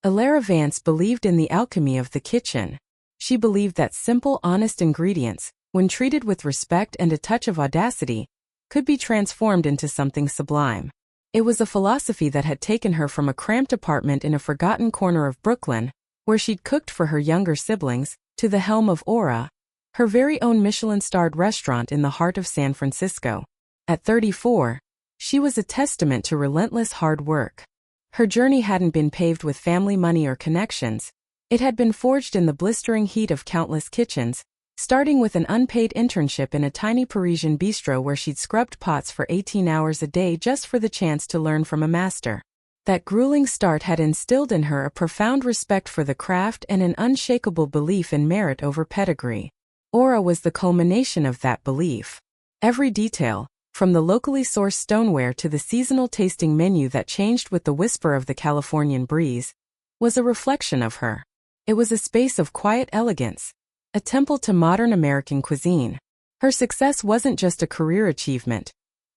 Alara Vance believed in the alchemy of the kitchen. She believed that simple, honest ingredients, when treated with respect and a touch of audacity, could be transformed into something sublime. It was a philosophy that had taken her from a cramped apartment in a forgotten corner of Brooklyn, where she'd cooked for her younger siblings, to the helm of Aura, her very own Michelin-starred restaurant in the heart of San Francisco. At 34, she was a testament to relentless hard work. Her journey hadn't been paved with family money or connections. It had been forged in the blistering heat of countless kitchens, starting with an unpaid internship in a tiny Parisian bistro where she'd scrubbed pots for 18 hours a day just for the chance to learn from a master. That grueling start had instilled in her a profound respect for the craft and an unshakable belief in merit over pedigree. Aura was the culmination of that belief. Every detail, from the locally sourced stoneware to the seasonal tasting menu that changed with the whisper of the Californian breeze, was a reflection of her. It was a space of quiet elegance, a temple to modern American cuisine. Her success wasn't just a career achievement.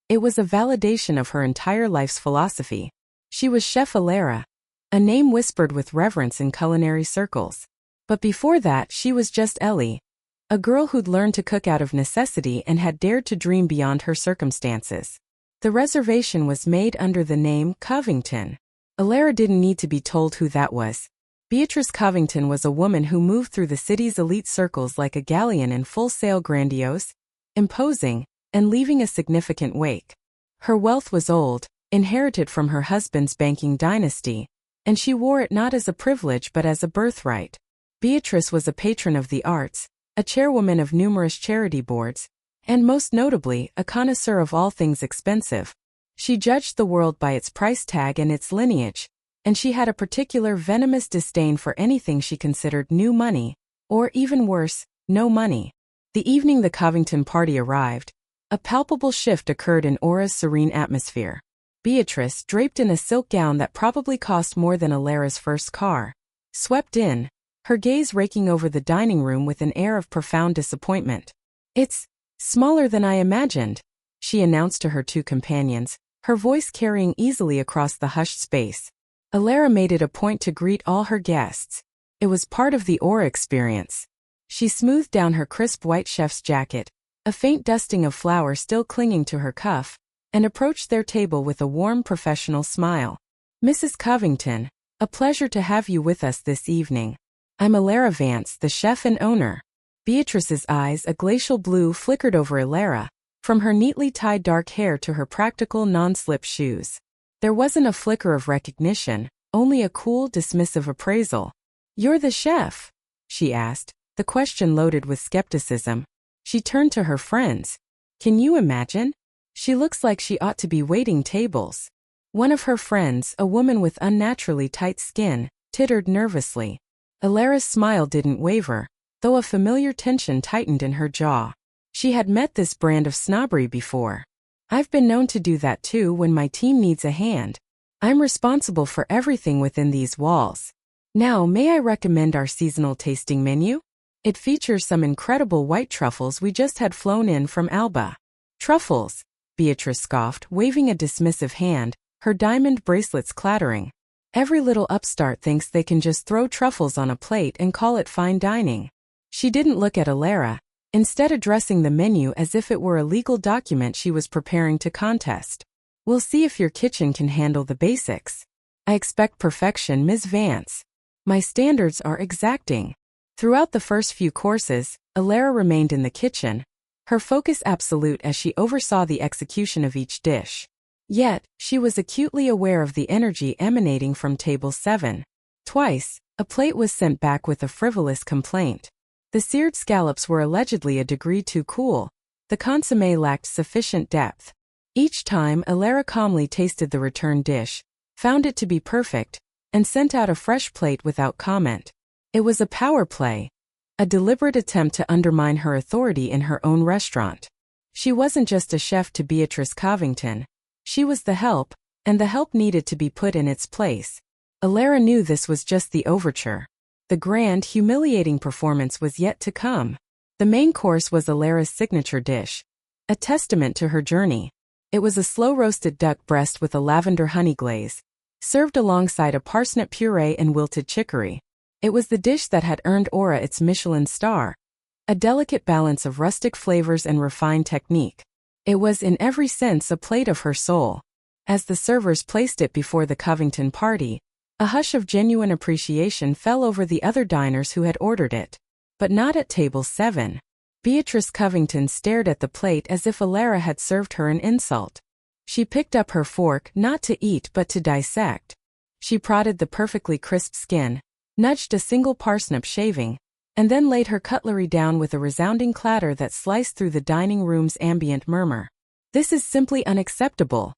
It was a validation of her entire life's philosophy. She was Chef Alara, a name whispered with reverence in culinary circles. But before that, she was just Ellie, a girl who'd learned to cook out of necessity and had dared to dream beyond her circumstances. The reservation was made under the name Covington. Alara didn't need to be told who that was. Beatrice Covington was a woman who moved through the city's elite circles like a galleon in full sail, grandiose, imposing, and leaving a significant wake. Her wealth was old, inherited from her husband's banking dynasty, and she wore it not as a privilege but as a birthright. Beatrice was a patron of the arts, a chairwoman of numerous charity boards, and most notably, a connoisseur of all things expensive. She judged the world by its price tag and its lineage, and she had a particular venomous disdain for anything she considered new money, or even worse, no money. The evening the Covington party arrived, a palpable shift occurred in Aura's serene atmosphere. Beatrice, draped in a silk gown that probably cost more than Alara's first car, swept in, her gaze raking over the dining room with an air of profound disappointment. "It's smaller than I imagined," she announced to her two companions, her voice carrying easily across the hushed space. Alara made it a point to greet all her guests. It was part of the Aura experience. She smoothed down her crisp white chef's jacket, a faint dusting of flour still clinging to her cuff, and approached their table with a warm professional smile. "Mrs. Covington, a pleasure to have you with us this evening. I'm Alara Vance, the chef and owner." Beatrice's eyes, a glacial blue, flickered over Alara, from her neatly tied dark hair to her practical non-slip shoes. There wasn't a flicker of recognition, only a cool, dismissive appraisal. "You're the chef?" she asked, the question loaded with skepticism. She turned to her friends. "Can you imagine? She looks like she ought to be waiting tables." One of her friends, a woman with unnaturally tight skin, tittered nervously. Alara's smile didn't waver, though a familiar tension tightened in her jaw. She had met this brand of snobbery before. "I've been known to do that too when my team needs a hand. I'm responsible for everything within these walls. Now, may I recommend our seasonal tasting menu? It features some incredible white truffles we just had flown in from Alba." "Truffles?" Beatrice scoffed, waving a dismissive hand, her diamond bracelets clattering. "Every little upstart thinks they can just throw truffles on a plate and call it fine dining." She didn't look at Alara, instead addressing the menu as if it were a legal document she was preparing to contest. "We'll see if your kitchen can handle the basics. I expect perfection, Ms. Vance. My standards are exacting." Throughout the first few courses, Alara remained in the kitchen, her focus absolute as she oversaw the execution of each dish. Yet, she was acutely aware of the energy emanating from table 7. Twice, a plate was sent back with a frivolous complaint. The seared scallops were allegedly a degree too cool. The consommé lacked sufficient depth. Each time, Alara calmly tasted the return dish, found it to be perfect, and sent out a fresh plate without comment. It was a power play, a deliberate attempt to undermine her authority in her own restaurant. She wasn't just a chef to Beatrice Covington. She was the help, and the help needed to be put in its place. Alara knew this was just the overture. The grand, humiliating performance was yet to come. The main course was Alara's signature dish, a testament to her journey. It was a slow-roasted duck breast with a lavender honey glaze, served alongside a parsnip puree and wilted chicory. It was the dish that had earned Aura its Michelin star, a delicate balance of rustic flavors and refined technique. It was in every sense a plate of her soul. As the servers placed it before the Covington party, a hush of genuine appreciation fell over the other diners who had ordered it. But not at table 7. Beatrice Covington stared at the plate as if Alara had served her an insult. She picked up her fork not to eat but to dissect. She prodded the perfectly crisp skin, nudged a single parsnip shaving, and then laid her cutlery down with a resounding clatter that sliced through the dining room's ambient murmur. "This is simply unacceptable,"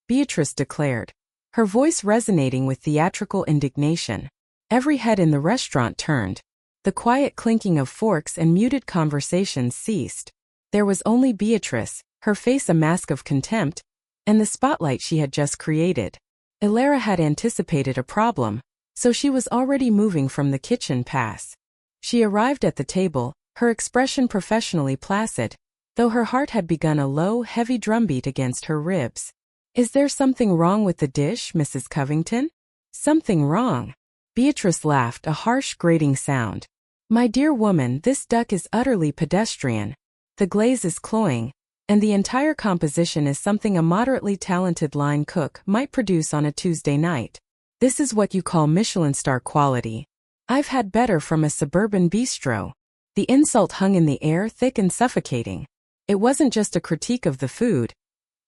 Beatrice declared, her voice resonating with theatrical indignation. Every head in the restaurant turned. The quiet clinking of forks and muted conversations ceased. There was only Beatrice, her face a mask of contempt, and the spotlight she had just created. Alara had anticipated a problem, so she was already moving from the kitchen pass. She arrived at the table, her expression professionally placid, though her heart had begun a low, heavy drumbeat against her ribs. "Is there something wrong with the dish, Mrs. Covington?" "Something wrong?" Beatrice laughed, a harsh, grating sound. "My dear woman, this duck is utterly pedestrian. The glaze is cloying, and the entire composition is something a moderately talented line cook might produce on a Tuesday night. This is what you call Michelin star quality. I've had better from a suburban bistro." The insult hung in the air, thick and suffocating. It wasn't just a critique of the food.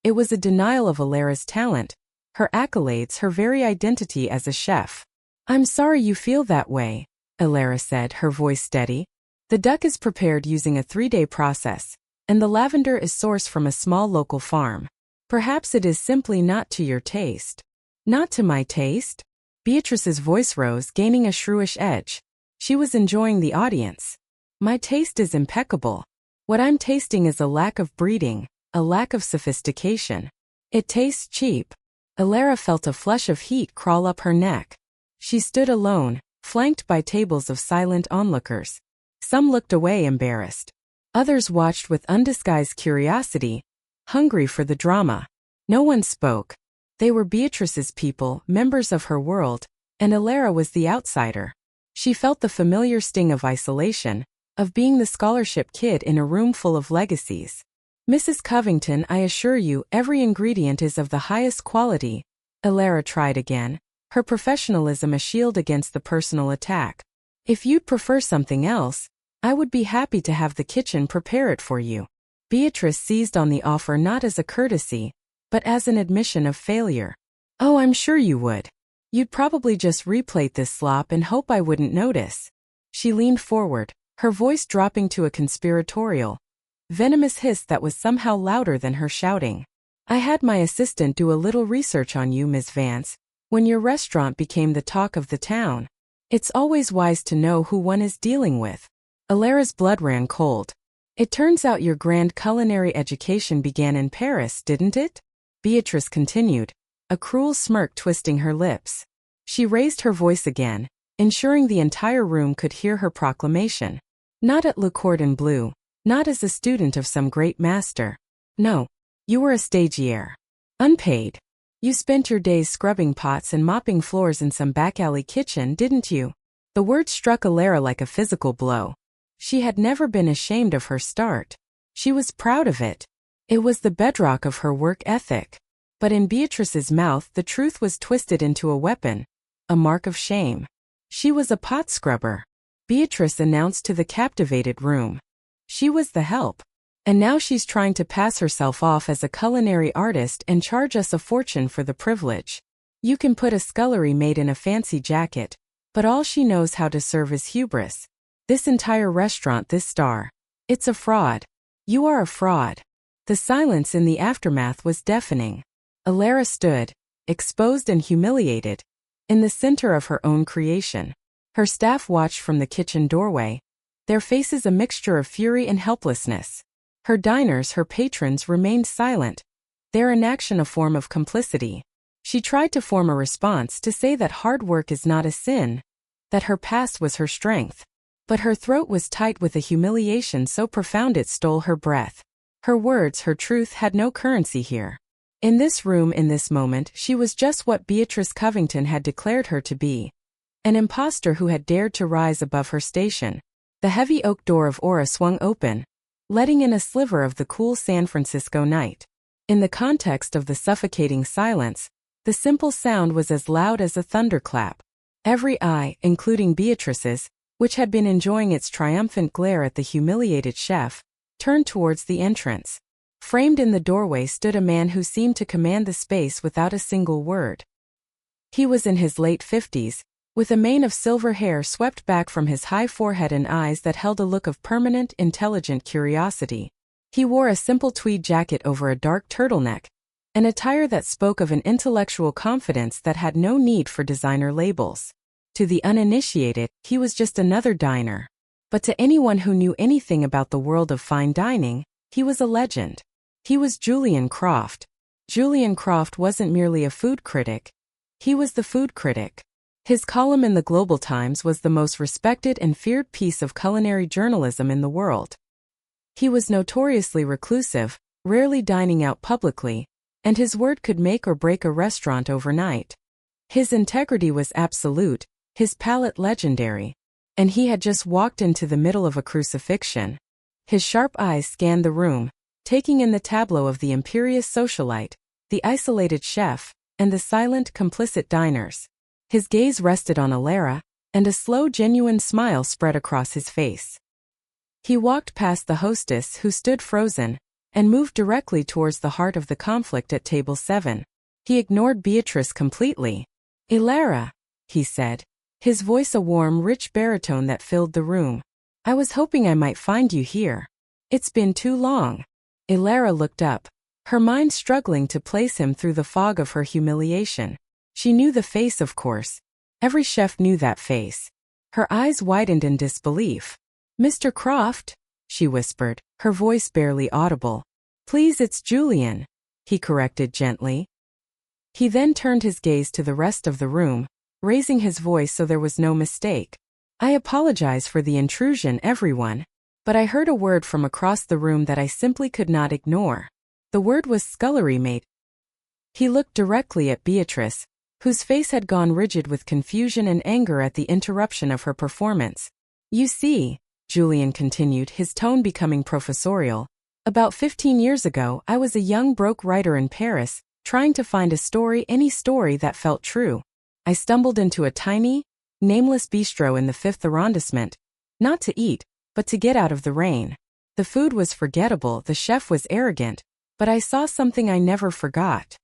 It was a denial of Alara's talent, her accolades, her very identity as a chef. "I'm sorry you feel that way," Alara said, her voice steady. "The duck is prepared using a 3-day process, and the lavender is sourced from a small local farm. Perhaps it is simply not to your taste." "Not to my taste?" Beatrice's voice rose, gaining a shrewish edge. She was enjoying the audience. "My taste is impeccable. What I'm tasting is a lack of breeding, a lack of sophistication. It tastes cheap." Alara felt a flush of heat crawl up her neck. She stood alone, flanked by tables of silent onlookers. Some looked away embarrassed. Others watched with undisguised curiosity, hungry for the drama. No one spoke. They were Beatrice's people, members of her world, and Alara was the outsider. She felt the familiar sting of isolation, of being the scholarship kid in a room full of legacies. "Mrs. Covington, I assure you, every ingredient is of the highest quality." Alara tried again, her professionalism a shield against the personal attack. "If you'd prefer something else, I would be happy to have the kitchen prepare it for you." Beatrice seized on the offer not as a courtesy, but as an admission of failure. "Oh, I'm sure you would. You'd probably just replate this slop and hope I wouldn't notice." She leaned forward, her voice dropping to a conspiratorial, venomous hiss that was somehow louder than her shouting. "I had my assistant do a little research on you, Miss Vance, when your restaurant became the talk of the town. It's always wise to know who one is dealing with." Alara's blood ran cold. "It turns out your grand culinary education began in Paris, didn't it?" Beatrice continued, a cruel smirk twisting her lips. She raised her voice again, ensuring the entire room could hear her proclamation. "Not at Le Cordon Bleu, not as a student of some great master. No, you were a stagiaire. Unpaid. You spent your days scrubbing pots and mopping floors in some back alley kitchen, didn't you?" The word struck Alara like a physical blow. She had never been ashamed of her start. She was proud of it. It was the bedrock of her work ethic. But in Beatrice's mouth the truth was twisted into a weapon, a mark of shame. She was a pot scrubber, Beatrice announced to the captivated room. She was the help. And now she's trying to pass herself off as a culinary artist and charge us a fortune for the privilege. You can put a scullery maid in a fancy jacket, but all she knows how to serve is hubris. This entire restaurant, this star. It's a fraud. You are a fraud. The silence in the aftermath was deafening. Alara stood, exposed and humiliated, in the center of her own creation. Her staff watched from the kitchen doorway, their faces a mixture of fury and helplessness. Her diners, her patrons, remained silent, their inaction a form of complicity. She tried to form a response to say that hard work is not a sin, that her past was her strength. But her throat was tight with a humiliation so profound it stole her breath. Her words, her truth had no currency here. In this room, in this moment, she was just what Beatrice Covington had declared her to be. An imposter who had dared to rise above her station. The heavy oak door of Aura swung open, letting in a sliver of the cool San Francisco night. In the context of the suffocating silence, the simple sound was as loud as a thunderclap. Every eye, including Beatrice's, which had been enjoying its triumphant glare at the humiliated chef, turned towards the entrance. Framed in the doorway stood a man who seemed to command the space without a single word. He was in his late 50s, with a mane of silver hair swept back from his high forehead and eyes that held a look of permanent, intelligent curiosity. He wore a simple tweed jacket over a dark turtleneck, an attire that spoke of an intellectual confidence that had no need for designer labels. To the uninitiated, he was just another diner. But to anyone who knew anything about the world of fine dining, he was a legend. He was Julian Croft. Julian Croft wasn't merely a food critic. He was the food critic. His column in the Global Times was the most respected and feared piece of culinary journalism in the world. He was notoriously reclusive, rarely dining out publicly, and his word could make or break a restaurant overnight. His integrity was absolute, his palate legendary. And he had just walked into the middle of a crucifixion. His sharp eyes scanned the room, taking in the tableau of the imperious socialite, the isolated chef, and the silent, complicit diners. His gaze rested on Alara, and a slow, genuine smile spread across his face. He walked past the hostess who stood frozen, and moved directly towards the heart of the conflict at table 7. He ignored Beatrice completely. "Alara," he said, his voice a warm, rich baritone that filled the room. "I was hoping I might find you here. It's been too long." Alara looked up, her mind struggling to place him through the fog of her humiliation. She knew the face, of course. Every chef knew that face. Her eyes widened in disbelief. "Mr. Croft?" she whispered, her voice barely audible. "Please, it's Julian," he corrected gently. He then turned his gaze to the rest of the room, raising his voice so there was no mistake. "I apologize for the intrusion, everyone. But I heard a word from across the room that I simply could not ignore. The word was scullery maid." He looked directly at Beatrice, whose face had gone rigid with confusion and anger at the interruption of her performance. "You see," Julian continued, his tone becoming professorial, "about 15 years ago I was a young broke writer in Paris, trying to find a story, any story that felt true. I stumbled into a tiny, nameless bistro in the 5th arrondissement, not to eat, but to get out of the rain. The food was forgettable, the chef was arrogant, but I saw something I never forgot."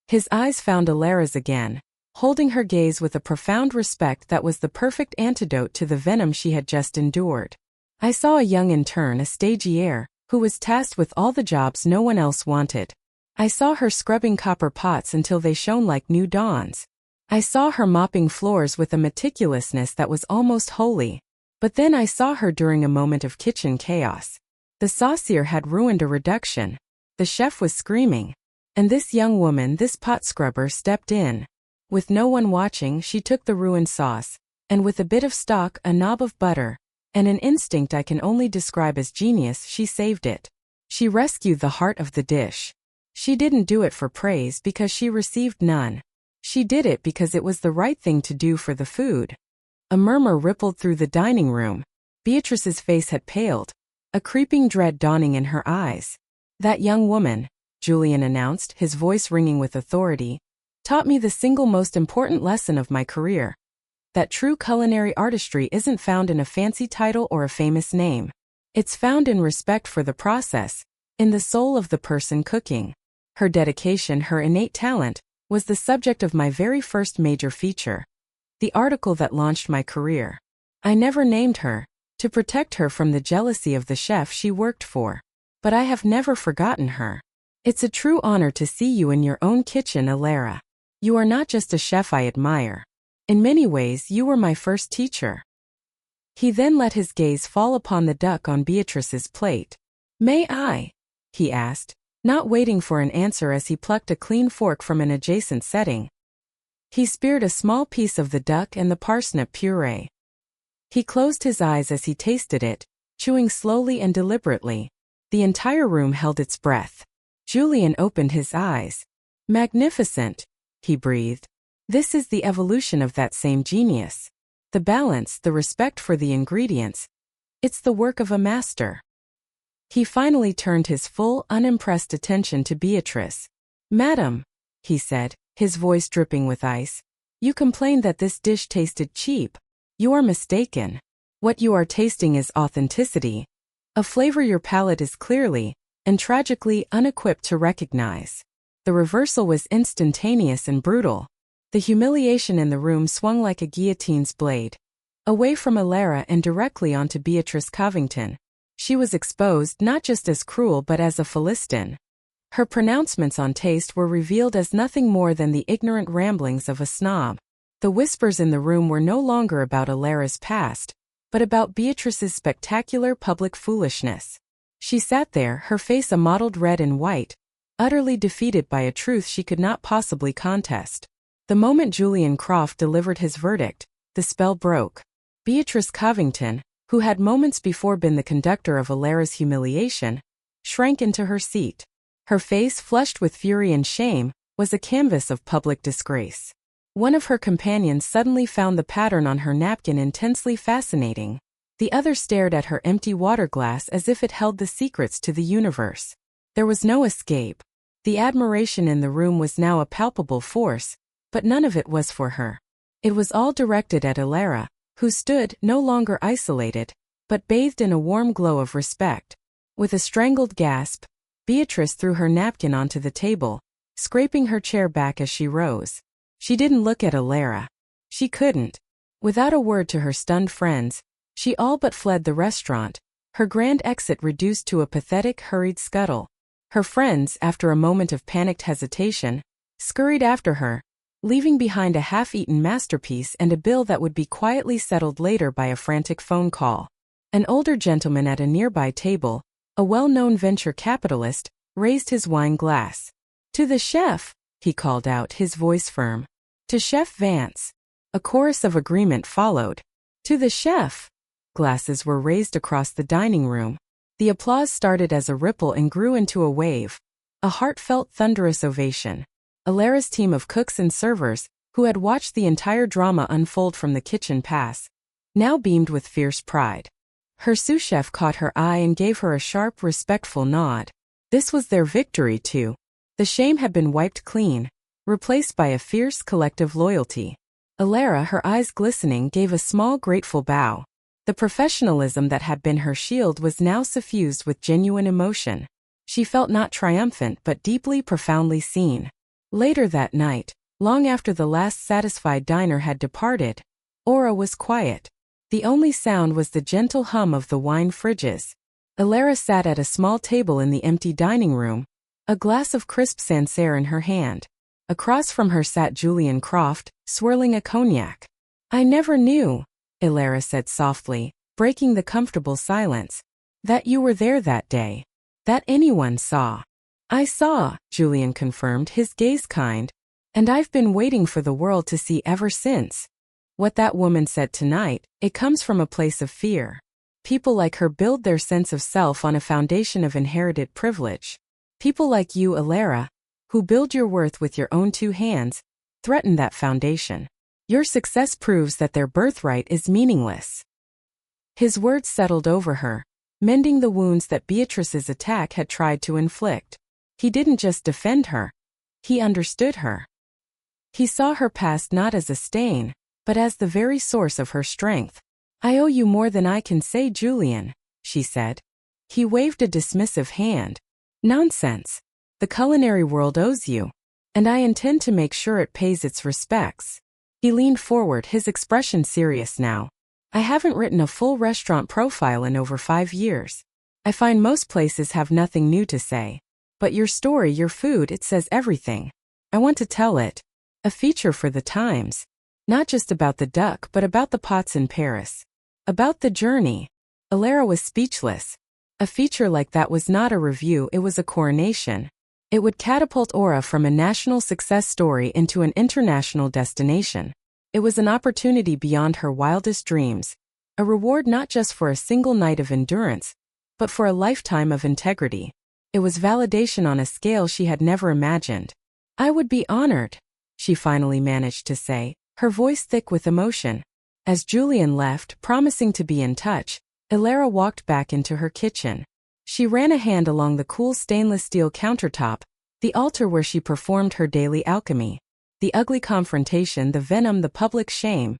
His eyes found Alara's again, holding her gaze with a profound respect that was the perfect antidote to the venom she had just endured. "I saw a young interne, a stagiaire, who was tasked with all the jobs no one else wanted. I saw her scrubbing copper pots until they shone like new dawns. I saw her mopping floors with a meticulousness that was almost holy. But then I saw her during a moment of kitchen chaos. The saucier had ruined a reduction. The chef was screaming. And this young woman, this pot scrubber, stepped in. With no one watching, she took the ruined sauce, and with a bit of stock, a knob of butter, and an instinct I can only describe as genius, she saved it. She rescued the heart of the dish. She didn't do it for praise because she received none. She did it because it was the right thing to do for the food." A murmur rippled through the dining room. Beatrice's face had paled, a creeping dread dawning in her eyes. "That young woman," Julian announced, his voice ringing with authority, "taught me the single most important lesson of my career. That true culinary artistry isn't found in a fancy title or a famous name. It's found in respect for the process, in the soul of the person cooking. Her dedication, her innate talent, was the subject of my very first major feature. The article that launched my career. I never named her, to protect her from the jealousy of the chef she worked for. But I have never forgotten her. It's a true honor to see you in your own kitchen, Alara. You are not just a chef I admire. In many ways, you were my first teacher." He then let his gaze fall upon the duck on Beatrice's plate. "May I?" he asked, not waiting for an answer as he plucked a clean fork from an adjacent setting. He speared a small piece of the duck and the parsnip puree. He closed his eyes as he tasted it, chewing slowly and deliberately. The entire room held its breath. Julian opened his eyes. Magnificent, he breathed. This is the evolution of that same genius. The balance, the respect for the ingredients. It's the work of a master. He finally turned his full, unimpressed attention to Beatrice. Madam, he said, his voice dripping with ice, you complained that this dish tasted cheap. You are mistaken. What you are tasting is authenticity, a flavor your palate is clearly and tragically unequipped to recognize. The reversal was instantaneous and brutal. The humiliation in the room swung like a guillotine's blade, away from Alara and directly onto Beatrice Covington. She was exposed not just as cruel but as a Philistine. Her pronouncements on taste were revealed as nothing more than the ignorant ramblings of a snob. The whispers in the room were no longer about Alara's past, but about Beatrice's spectacular public foolishness. She sat there, her face a mottled red and white, utterly defeated by a truth she could not possibly contest. The moment Julian Croft delivered his verdict, the spell broke. Beatrice Covington, who had moments before been the conductor of Alara's humiliation, shrank into her seat. Her face, flushed with fury and shame, was a canvas of public disgrace. One of her companions suddenly found the pattern on her napkin intensely fascinating. The other stared at her empty water glass as if it held the secrets to the universe. There was no escape. The admiration in the room was now a palpable force, but none of it was for her. It was all directed at Alara, who stood, no longer isolated, but bathed in a warm glow of respect. With a strangled gasp, Beatrice threw her napkin onto the table, scraping her chair back as she rose. She didn't look at Alara. She couldn't. Without a word to her stunned friends, she all but fled the restaurant, her grand exit reduced to a pathetic, hurried scuttle. Her friends, after a moment of panicked hesitation, scurried after her, leaving behind a half-eaten masterpiece and a bill that would be quietly settled later by a frantic phone call. An older gentleman at a nearby table, a well-known venture capitalist, raised his wine glass. "To the chef," he called out, his voice firm. "To Chef Vance." A chorus of agreement followed. "To the chef." Glasses were raised across the dining room. The applause started as a ripple and grew into a wave. A heartfelt, thunderous ovation. Alara's team of cooks and servers, who had watched the entire drama unfold from the kitchen pass, now beamed with fierce pride. Her sous chef caught her eye and gave her a sharp, respectful nod. This was their victory too. The shame had been wiped clean, replaced by a fierce collective loyalty. Alara, her eyes glistening, gave a small, grateful bow. The professionalism that had been her shield was now suffused with genuine emotion. She felt not triumphant but deeply, profoundly seen. Later that night, long after the last satisfied diner had departed, Aura was quiet. The only sound was the gentle hum of the wine fridges. Alara sat at a small table in the empty dining room, a glass of crisp Sancerre in her hand. Across from her sat Julian Croft, swirling a cognac. "I never knew," Alara said softly, breaking the comfortable silence, "that you were there that day. That anyone saw." "I saw," Julian confirmed, his gaze kind, "and I've been waiting for the world to see ever since. What that woman said tonight, it comes from a place of fear. People like her build their sense of self on a foundation of inherited privilege. People like you, Alara, who build your worth with your own two hands, threaten that foundation. Your success proves that their birthright is meaningless." His words settled over her, mending the wounds that Beatrice's attack had tried to inflict. He didn't just defend her. He understood her. He saw her past not as a stain, but as the very source of her strength. "I owe you more than I can say, Julian," she said. He waved a dismissive hand. "Nonsense. The culinary world owes you, and I intend to make sure it pays its respects." He leaned forward, his expression serious now. "I haven't written a full restaurant profile in over 5 years. I find most places have nothing new to say. But your story, your food, it says everything. I want to tell it. A feature for the Times. Not just about the duck but about the pots in Paris. About the journey." Alara was speechless. A feature like that was not a review, it was a coronation. It would catapult Aura from a national success story into an international destination. It was an opportunity beyond her wildest dreams. A reward not just for a single night of endurance, but for a lifetime of integrity. It was validation on a scale she had never imagined. I would be honored, she finally managed to say, her voice thick with emotion. As Julian left, promising to be in touch, Ilara walked back into her kitchen. She ran a hand along the cool stainless steel countertop, the altar where she performed her daily alchemy. The ugly confrontation, the venom, the public shame.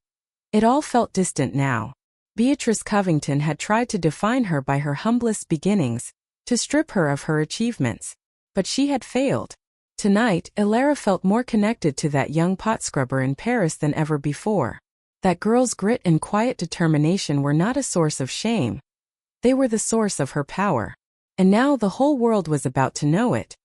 It all felt distant now. Beatrice Covington had tried to define her by her humblest beginnings, to strip her of her achievements. But she had failed. Tonight, Ilara felt more connected to that young pot scrubber in Paris than ever before. That girl's grit and quiet determination were not a source of shame. They were the source of her power. And now the whole world was about to know it.